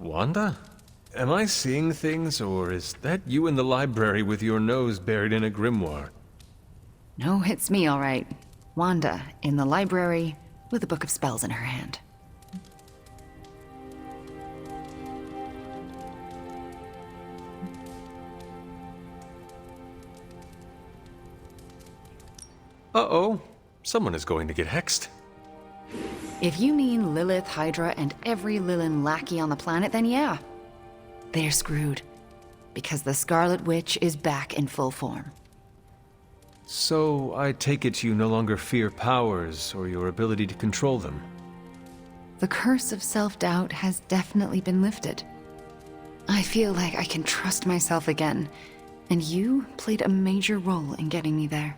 Wanda? Am I seeing things, or is that you in the library with your nose buried in a grimoire? No, it's me, all right. Wanda, in the library, with a book of spells in her hand. Uh-oh. Someone is going to get hexed. If you mean Lilith, Hydra, and every Lilin lackey on the planet, then yeah. They're screwed. Because the Scarlet Witch is back in full form. So, I take it you no longer fear powers or your ability to control them. The curse of self-doubt has definitely been lifted. I feel like I can trust myself again, and you played a major role in getting me there.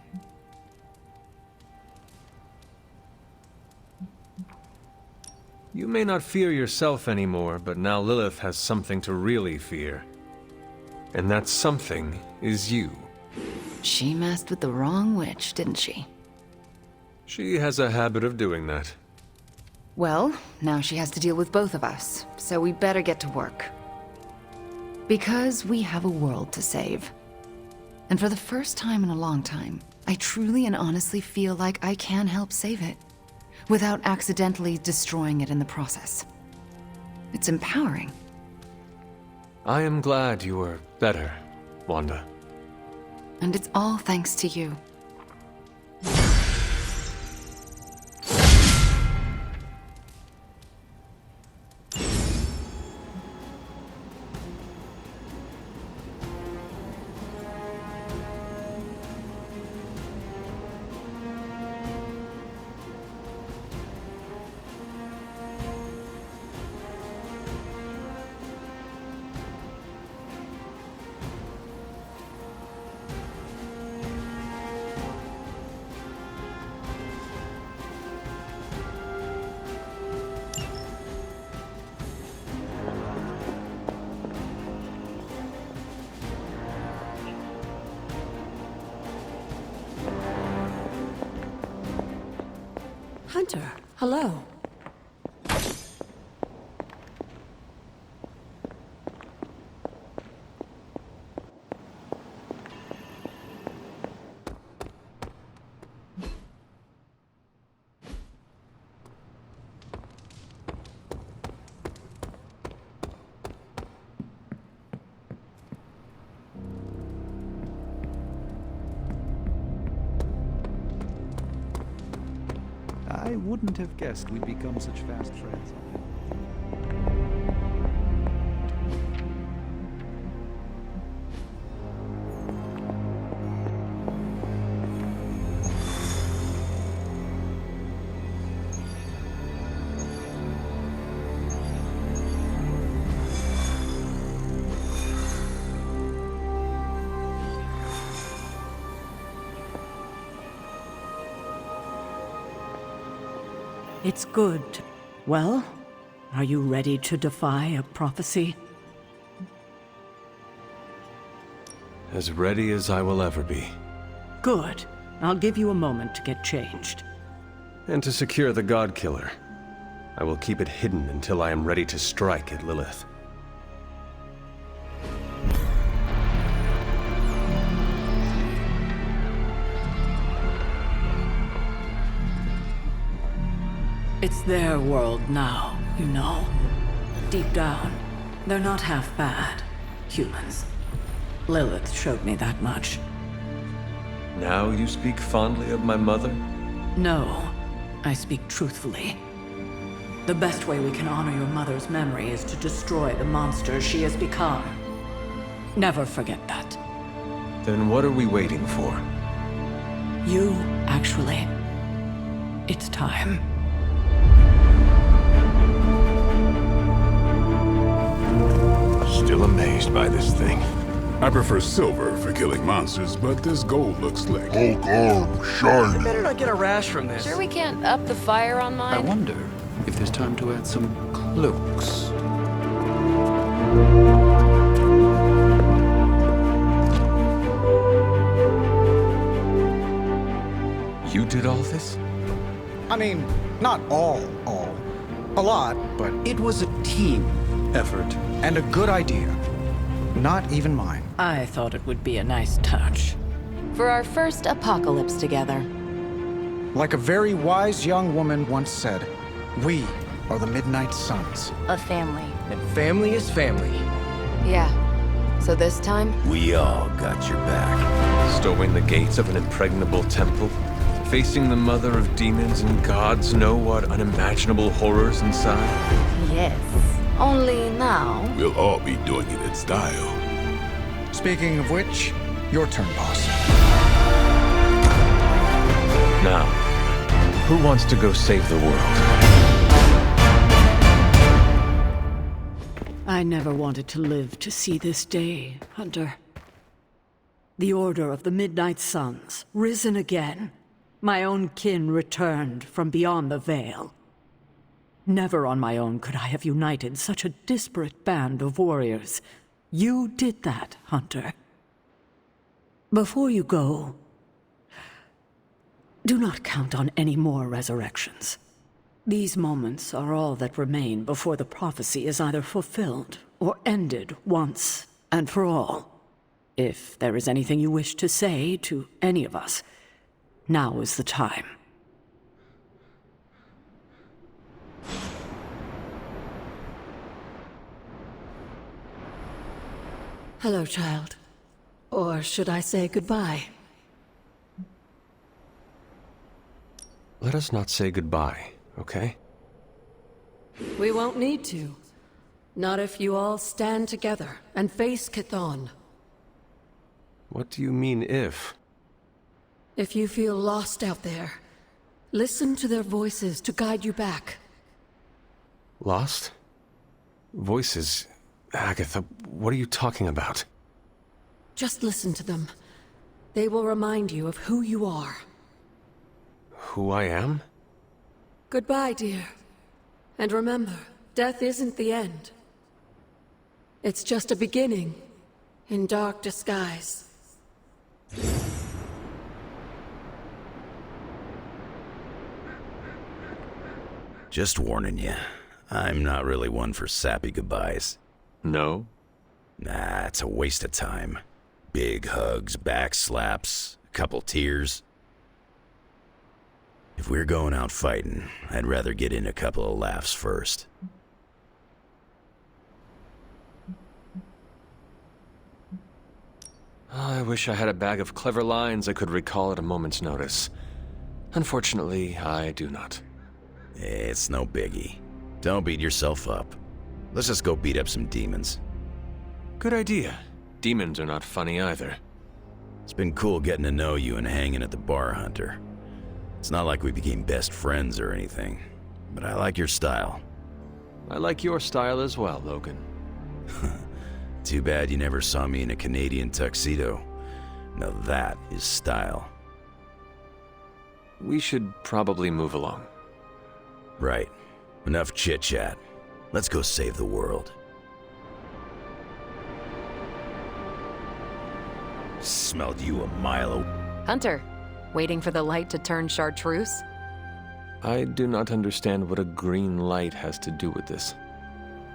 You may not fear yourself anymore, but now Lilith has something to really fear. And that something is you. She messed with the wrong witch, didn't she? She has a habit of doing that. Well, now she has to deal with both of us, so we better get to work. Because we have a world to save. And for the first time in a long time, I truly and honestly feel like I can help save it, without accidentally destroying it in the process. It's empowering. I am glad you are better, Wanda. And it's all thanks to you. Hunter, hello. I wouldn't have guessed we'd become such fast friends. It's good. Well, are you ready to defy a prophecy? As ready as I will ever be. Good. I'll give you a moment to get changed. And to secure the God Killer, I will keep it hidden until I am ready to strike at Lilith. It's their world now, you know. Deep down, they're not half bad. Humans. Lilith showed me that much. Now you speak fondly of my mother? No, I speak truthfully. The best way we can honor your mother's memory is to destroy the monster she has become. Never forget that. Then what are we waiting for? You, actually. It's time. Still amazed by this thing. I prefer silver for killing monsters, but this gold looks slick. Hulk arm, shiny. Better not get a rash from this. Sure we can't up the fire on I mine? wonder if there's time to add some cloaks. You did all this? I mean, not all. A lot, but It was a team effort, and a good idea. Not even mine. I thought it would be a nice touch. For our first apocalypse together. Like a very wise young woman once said, we are the Midnight Suns. A family. And family is family. Yeah. So this time? We all got your back. Storming the gates of an impregnable temple, facing the mother of demons and gods know what unimaginable horrors inside. Yes. Only now. We'll all be doing it in style. Speaking of which, your turn, boss. Now, who wants to go save the world? I never wanted to live to see this day, Hunter. The Order of the Midnight Suns, risen again. My own kin returned from beyond the veil. Never on my own could I have united such a disparate band of warriors. You did that, Hunter. Before you go, do not count on any more resurrections. These moments are all that remain before the prophecy is either fulfilled or ended once and for all. If there is anything you wish to say to any of us, now is the time. Hello, child. Or should I say goodbye? Let us not say goodbye, okay? We won't need to. Not if you all stand together and face Chthon. What do you mean, if? If you feel lost out there, listen to their voices to guide you back. Lost? Voices? Agatha, what are you talking about? Just listen to them. They will remind you of who you are. Who I am? Goodbye, dear. And remember, death isn't the end. It's just a beginning, in dark disguise. Just warning you, I'm not really one for sappy goodbyes. No? Nah, it's a waste of time. Big hugs, back slaps, a couple tears. If we're going out fighting, I'd rather get in a couple of laughs first. I wish I had a bag of clever lines I could recall at a moment's notice. Unfortunately, I do not. It's no biggie. Don't beat yourself up. Let's just go beat up some demons. Good idea. Demons are not funny either. It's been cool getting to know you and hanging at the bar, Hunter. It's not like we became best friends or anything, but I like your style. I like your style as well, Logan. Too bad you never saw me in a Canadian tuxedo. Now that is style. We should probably move along. Right. Enough chit-chat. Let's go save the world. Smelled you a mile away. Hunter, waiting for the light to turn chartreuse? I do not understand what a green light has to do with this.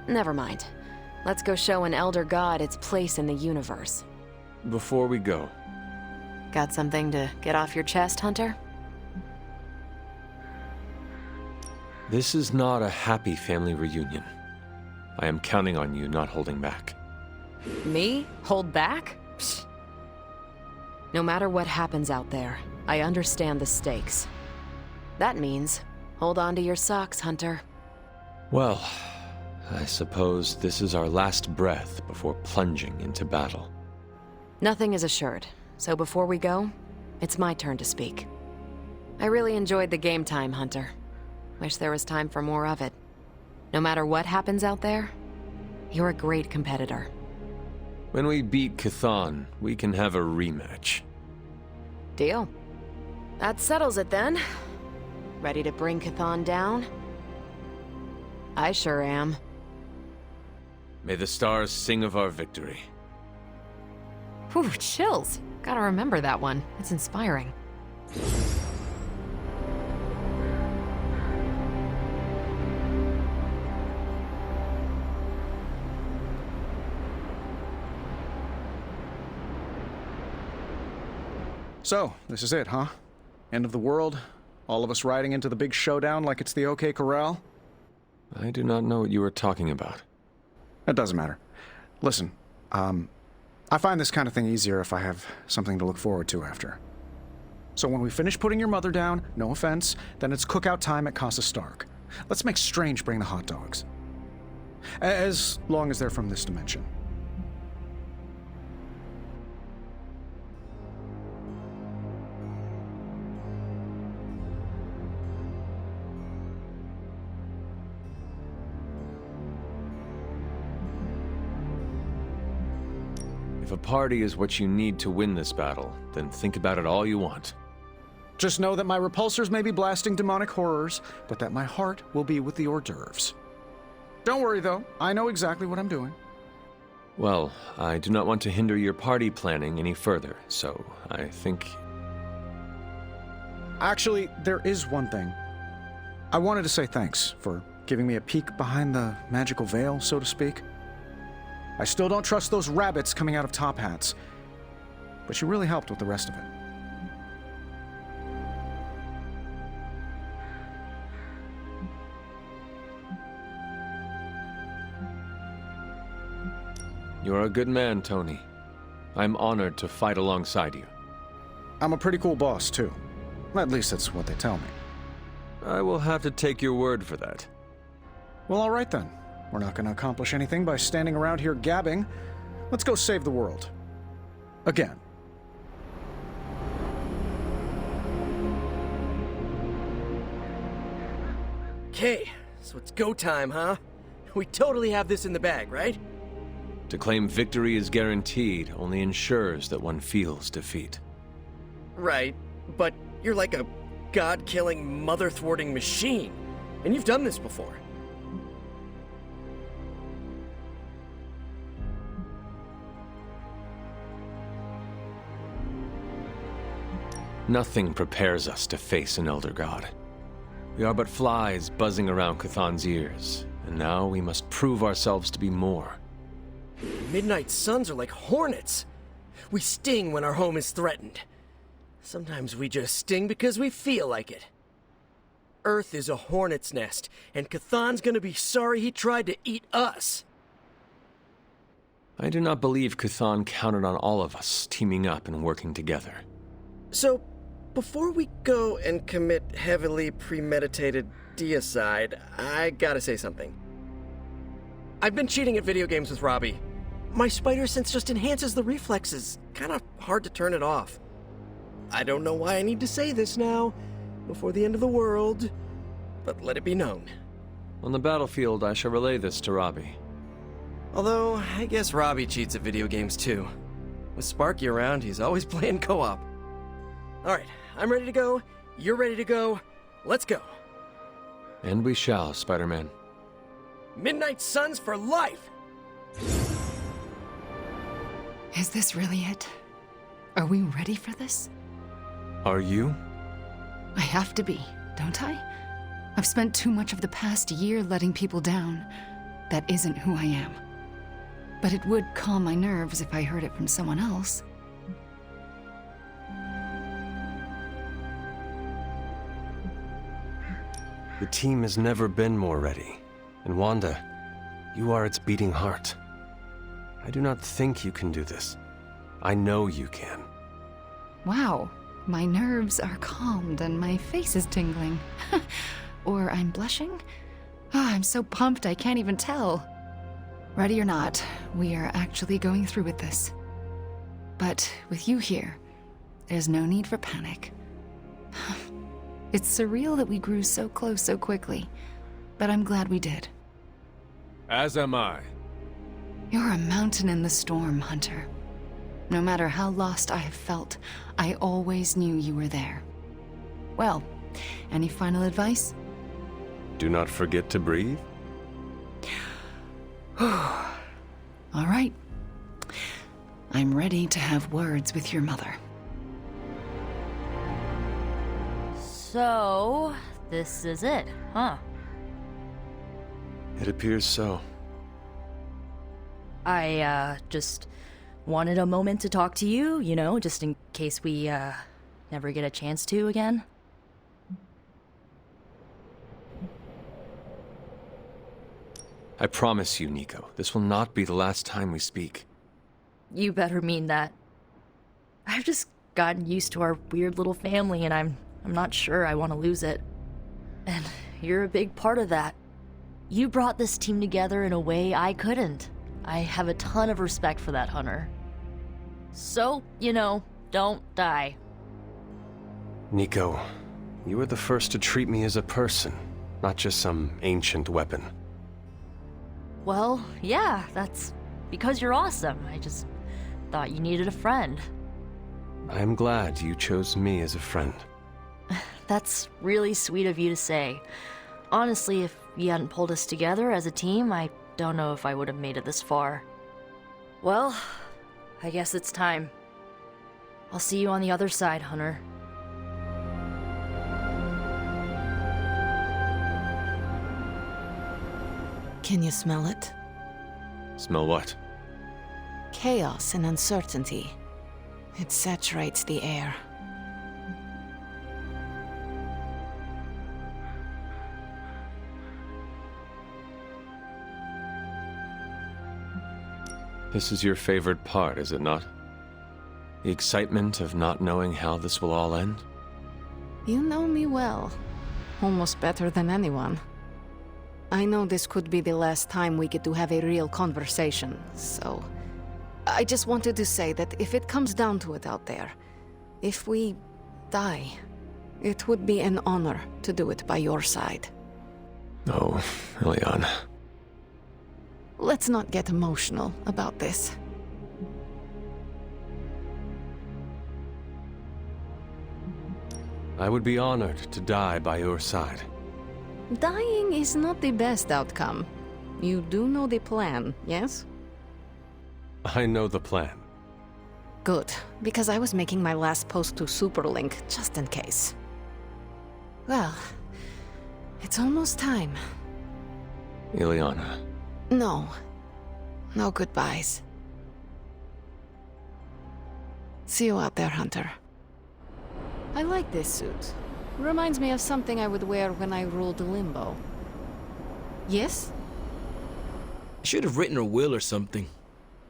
Never mind. Let's go show an elder god its place in the universe. Before we go, Got something to get off your chest, Hunter? this is not a happy family reunion. I am counting on you not holding back. Me? Hold back? Psh. No matter what happens out there, I understand the stakes. That means, hold on to your socks, Hunter. Well, I suppose this is our last breath before plunging into battle. Nothing is assured, so before we go, it's my turn to speak. I really enjoyed the game time, Hunter. Wish there was time for more of it. No matter what happens out there, you're a great competitor. When we beat Chthon, we can have a rematch. Deal. That settles it then. Ready to bring Chthon down? I sure am. May the stars sing of our victory. Whew, chills. Gotta remember that one. It's inspiring. So, this is it, huh? End of the world? All of us riding into the big showdown like it's the OK Corral? I do not know what you are talking about. It doesn't matter. Listen, I find this kind of thing easier if I have something to look forward to after. So when we finish putting your mother down, no offense, then it's cookout time at Casa Stark. Let's make Strange bring the hot dogs. As long as they're from this dimension. If a party is what you need to win this battle, then think about it all you want. Just know that my repulsors may be blasting demonic horrors, but that my heart will be with the hors d'oeuvres. Don't worry, though. I know exactly what I'm doing. Well, I do not want to hinder your party planning any further, so I think... Actually, there is one thing. I wanted to say thanks for giving me a peek behind the magical veil, so to speak. I still don't trust those rabbits coming out of top hats, but you really helped with the rest of it. You're a good man, Tony. I'm honored to fight alongside you. I'm a pretty cool boss, too. At least that's what they tell me. I will have to take your word for that. Well, all right then. We're not going to accomplish anything by standing around here gabbing. Let's go save the world. Again. Okay, so it's go time, huh? We totally have this in the bag, right? To claim victory is guaranteed only ensures that one feels defeat. Right, but you're like a god-killing, mother-thwarting machine. And you've done this before. Nothing prepares us to face an Elder God. We are but flies buzzing around Cthan's ears, and now we must prove ourselves to be more. Midnight Suns are like hornets. We sting when our home is threatened. Sometimes we just sting because we feel like it. Earth is a hornet's nest, and Cthan's gonna be sorry he tried to eat us. I do not believe Cthan counted on all of us teaming up and working together. So, before we go and commit heavily premeditated deicide, I gotta say something. I've been cheating at video games with Robbie. My spider sense just enhances the reflexes. Kinda hard to turn it off. I don't know why I need to say this now, before the end of the world, but let it be known. On the battlefield, I shall relay this to Robbie. Although, I guess Robbie cheats at video games too. With Sparky around, he's always playing co-op. Alright, I'm ready to go, you're ready to go, let's go. And we shall, Spider-Man. Midnight Suns for life! Is this really it? Are we ready for this? Are you? I have to be, don't I? I've spent too much of the past year letting people down. That isn't who I am. But it would calm my nerves if I heard it from someone else. The team has never been more ready. And Wanda, you are its beating heart. I do not think you can do this. I know you can. Wow, my nerves are calmed and my face is tingling. Or I'm blushing? I'm so pumped I can't even tell. Ready or not, we are actually going through with this. But with you here, there's no need for panic. It's surreal that we grew so close so quickly, but I'm glad we did. As am I. You're a mountain in the storm, Hunter. No matter how lost I have felt, I always knew you were there. Well, any final advice? Do not forget to breathe. All right. I'm ready to have words with your mother. So, this is it, huh? It appears so. I, just wanted a moment to talk to you, you know, just in case we, never get a chance to again? I promise you, Nico, this will not be the last time we speak. You better mean that. I've just gotten used to our weird little family, and I'm not sure I want to lose it. And you're a big part of that. You brought this team together in a way I couldn't. I have a ton of respect for that, Hunter. So, don't die. Nico, you were the first to treat me as a person, not just some ancient weapon. Well, yeah, that's because you're awesome. I just thought you needed a friend. I am glad you chose me as a friend. That's really sweet of you to say. Honestly, if you hadn't pulled us together as a team, I don't know if I would have made it this far. Well, I guess it's time. I'll see you on the other side, Hunter. Can you smell it? Smell what? Chaos and uncertainty. It saturates the air. This is your favorite part, is it not? The excitement of not knowing how this will all end? You know me well. Almost better than anyone. I know this could be the last time we get to have a real conversation, so... I just wanted to say that if it comes down to it out there, if we die, it would be an honor to do it by your side. Oh, Ileana. Let's not get emotional about this. I would be honored to die by your side. Dying is not the best outcome. You do know the plan, yes? I know the plan. Good, because I was making my last post to Superlink, just in case. Well, it's almost time. Ileana. No. No goodbyes. See you out there, Hunter. I like this suit. Reminds me of something I would wear when I ruled Limbo. Yes? I should have written a will or something.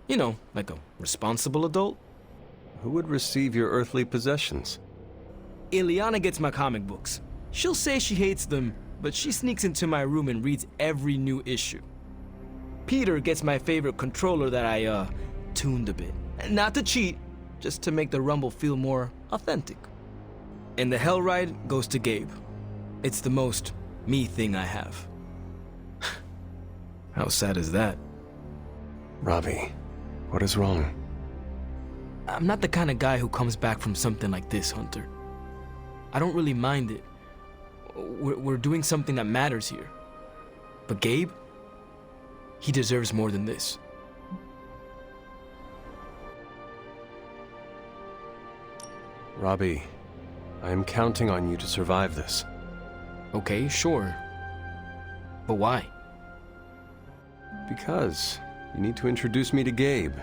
You know, like a responsible adult. Who would receive your earthly possessions? Ileana gets my comic books. She'll say she hates them, but she sneaks into my room and reads every new issue. Peter gets my favorite controller that I, tuned a bit. Not to cheat, just to make the rumble feel more authentic. And the Hell Ride goes to Gabe. It's the most me thing I have. How sad is that? Robbie, what is wrong? I'm not the kind of guy who comes back from something like this, Hunter. I don't really mind it. We're doing something that matters here. But Gabe? He deserves more than this. Robbie, I am counting on you to survive this. Okay, sure. But why? Because you need to introduce me to Gabe.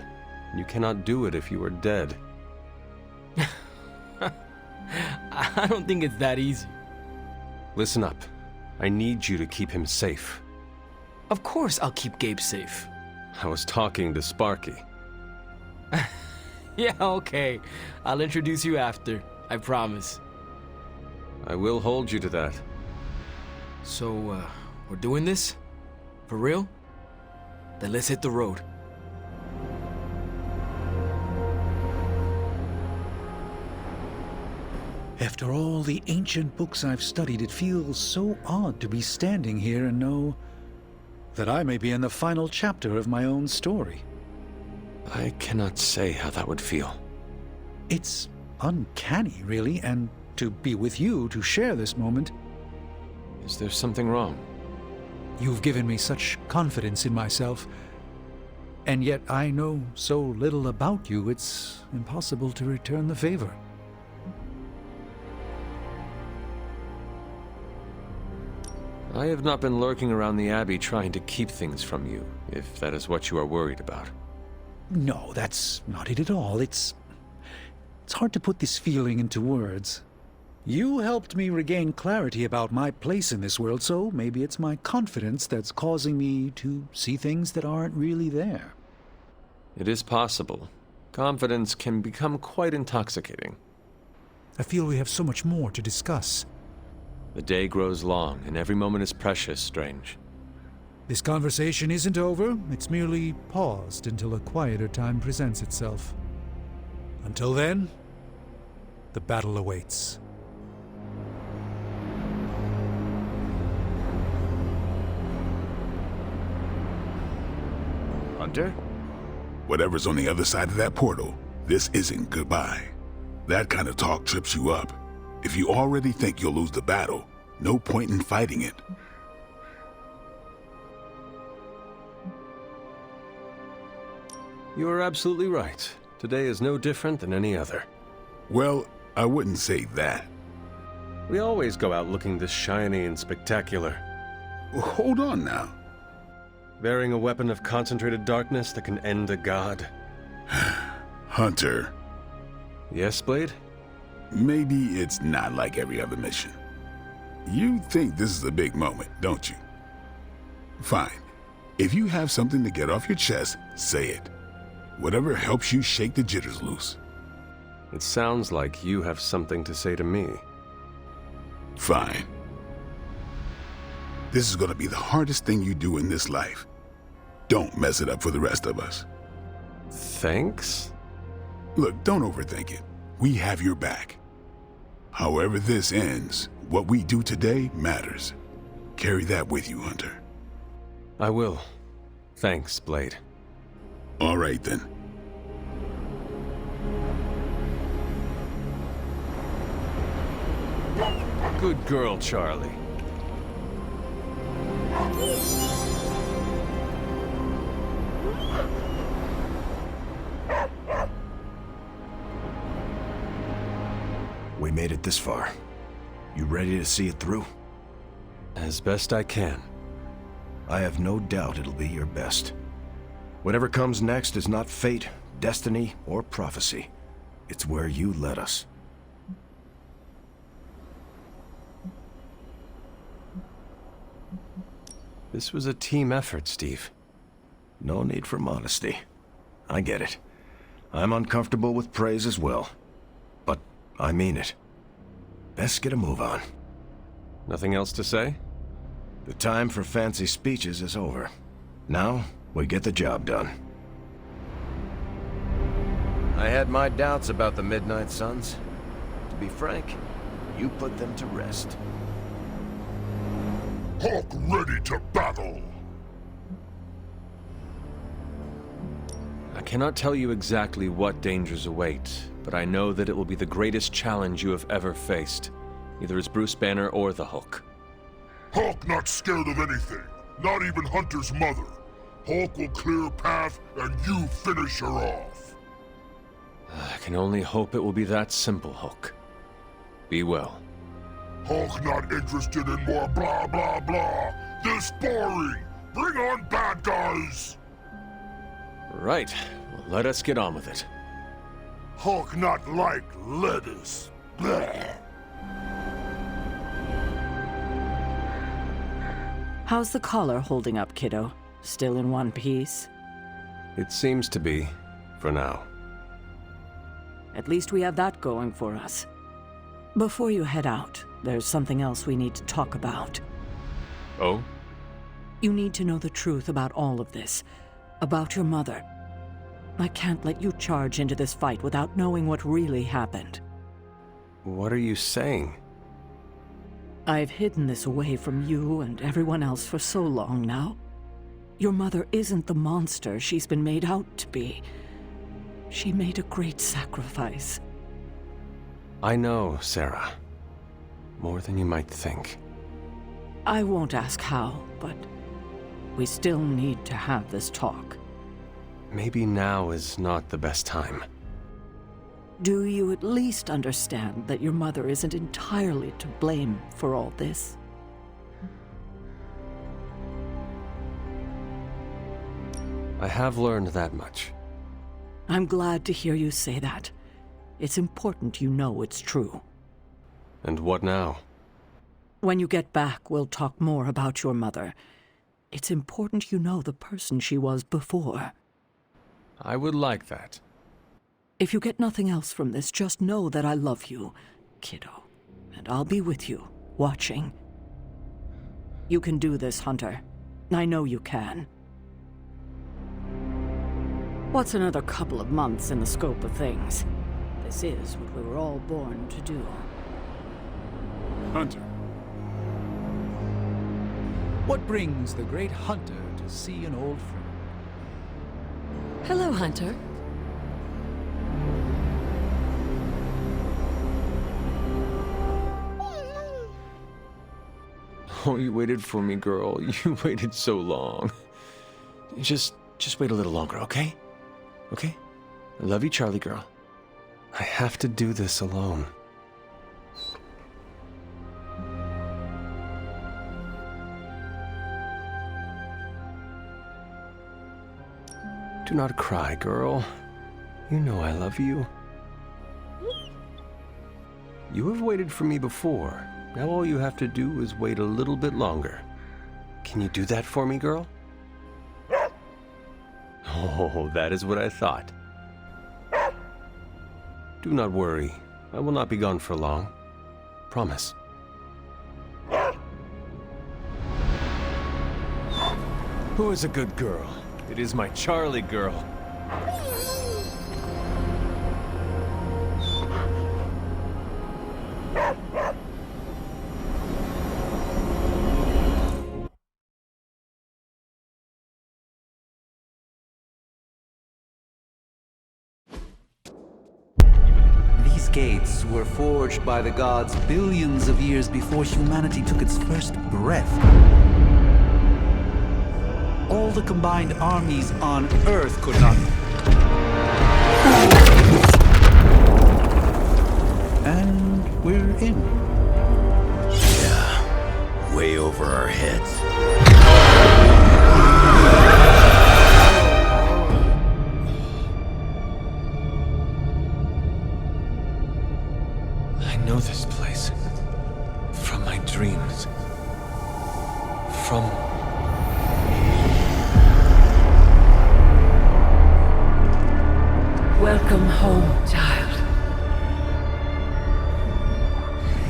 You cannot do it if you are dead. I don't think it's that easy. Listen up. I need you to keep him safe. Of course I'll keep Gabe safe. I was talking to Sparky. Yeah, okay. I'll introduce you after. I promise. I will hold you to that. So, we're doing this? For real? Then let's hit the road. After all the ancient books I've studied, it feels so odd to be standing here and know that I may be in the final chapter of my own story. I cannot say how that would feel. It's uncanny, really, and to be with you to share this moment. Is there something wrong? You've given me such confidence in myself, and yet I know so little about you, it's impossible to return the favor. I have not been lurking around the Abbey trying to keep things from you, if that is what you are worried about. No, that's not it at all. It's It's hard to put this feeling into words. You helped me regain clarity about my place in this world, so maybe it's my confidence that's causing me to see things that aren't really there. It is possible. Confidence can become quite intoxicating. I feel we have so much more to discuss. The day grows long, and every moment is precious, Strange. This conversation isn't over, it's merely paused until a quieter time presents itself. Until then, the battle awaits. Hunter? Whatever's on the other side of that portal, this isn't goodbye. That kind of talk trips you up. If you already think you'll lose the battle, no point in fighting it. You are absolutely right. Today is no different than any other. Well, I wouldn't say that. We always go out looking this shiny and spectacular. Hold on now. Bearing a weapon of concentrated darkness that can end a god. Hunter. Yes, Blade? Maybe it's not like every other mission. You think this is a big moment, don't you? Fine. If you have something to get off your chest, say it. Whatever helps you shake the jitters loose. It sounds like you have something to say to me. Fine. This is gonna be the hardest thing you do in this life. Don't mess it up for the rest of us. Thanks? Look, don't overthink it. We have your back. However this ends, what we do today matters. Carry that with you, Hunter. I will. Thanks, Blade. All right, then. Good girl, Charlie. We made it this far. You ready to see it through? As best I can. I have no doubt it'll be your best. Whatever comes next is not fate, destiny, or prophecy. It's where you led us. This was a team effort, Steve. No need for modesty. I get it. I'm uncomfortable with praise as well. But I mean it. Best get a move on. Nothing else to say? The time for fancy speeches is over. Now, we get the job done. I had my doubts about the Midnight Suns. To be frank, you put them to rest. Hawk ready to battle! I cannot tell you exactly what dangers await, but I know that it will be the greatest challenge you have ever faced, either as Bruce Banner or the Hulk. Hawk not scared of anything, not even Hunter's mother. Hawk will clear a path and you finish her off. I can only hope it will be that simple, Hulk. Be well. Hawk not interested in more blah blah blah. This boring. Bring on bad guys. Right. Well, let us get on with it. Hawk not like lettuce. Blah. How's the collar holding up, kiddo? Still in one piece? It seems to be, for now. At least we have that going for us. Before you head out, there's something else we need to talk about. Oh? You need to know the truth about all of this. About your mother. I can't let you charge into this fight without knowing what really happened. What are you saying? I've hidden this away from you and everyone else for so long now. Your mother isn't the monster she's been made out to be. She made a great sacrifice. I know, Sarah. More than you might think. I won't ask how, but we still need to have this talk. Maybe now is not the best time. Do you at least understand that your mother isn't entirely to blame for all this? I have learned that much. I'm glad to hear you say that. It's important you know it's true. And what now? When you get back, we'll talk more about your mother. It's important you know the person she was before. I would like that. If you get nothing else from this, just know that I love you, kiddo. And I'll be with you, watching. You can do this, Hunter. I know you can. What's another couple of months in the scope of things? This is what we were all born to do. Hunter. What brings the great hunter to see an old friend? Hello, Hunter. Oh, you waited for me, girl. You waited so long. Just wait a little longer, okay? Okay? I love you, Charlie girl. I have to do this alone. Do not cry, girl. You know I love you. You have waited for me before. Now all you have to do is wait a little bit longer. Can you do that for me, girl? Oh, that is what I thought. Do not worry. I will not be gone for long. Promise. Who is a good girl? It is my Charlie girl. These gates were forged by the gods billions of years before humanity took its first breath. All the combined armies on Earth could not... And we're in. Yeah, way over our heads. I know this place. From my dreams. From... Welcome home, child.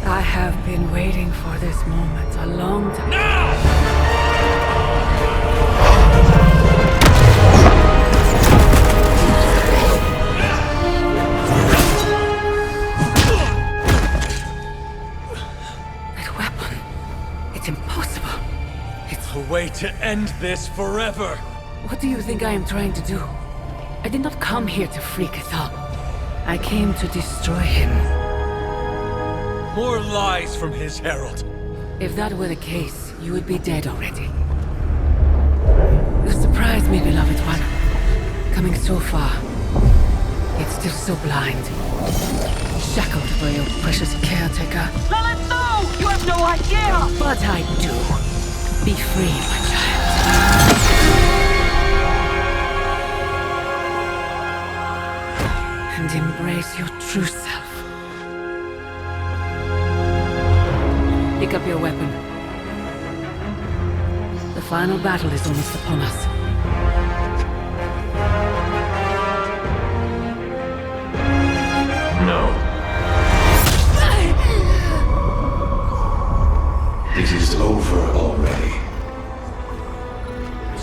I have been waiting for this moment a long time. That weapon. It's impossible. It's a way to end this forever. What do you think I am trying to do? I did not come here to free Cathal. I came to destroy him. More lies from his herald. If that were the case, you would be dead already. You surprised me, beloved one. Coming so far, yet still so blind. Shackled by your precious caretaker. Lilith, no! You have no idea! But I do. Be free, my child. And embrace your true self. Pick up your weapon. The final battle is almost upon us. No. It is over already.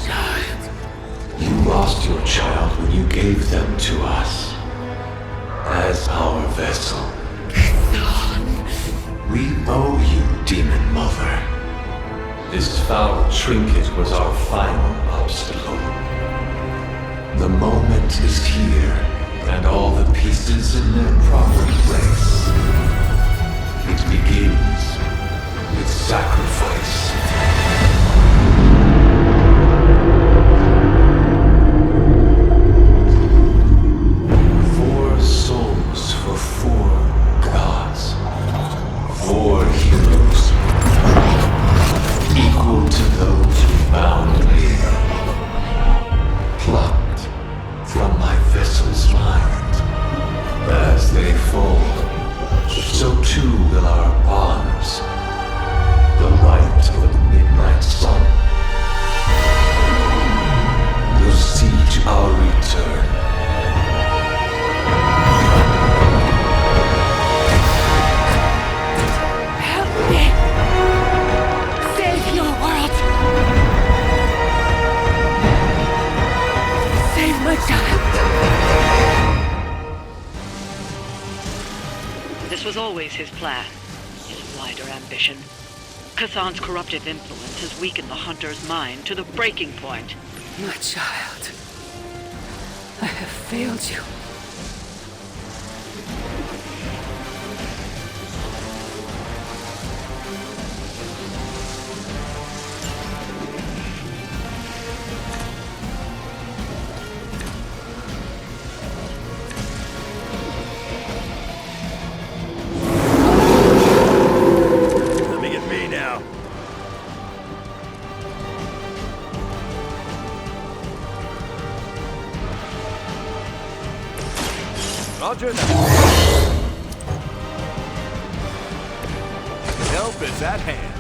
Child. You lost your child when you gave them to us. As our vessel. We owe you, Demon Mother. This foul trinket was our final obstacle. The moment is here, and all the pieces in their proper place. It begins with sacrifice. For 4 gods. 4 heroes. Equal to those who bound me. Plucked from my vessel's mind as they was always his plan, his wider ambition. Kathan's corruptive influence has weakened the Hunter's mind to the breaking point. My child, I have failed you. Roger that. Help is at hand.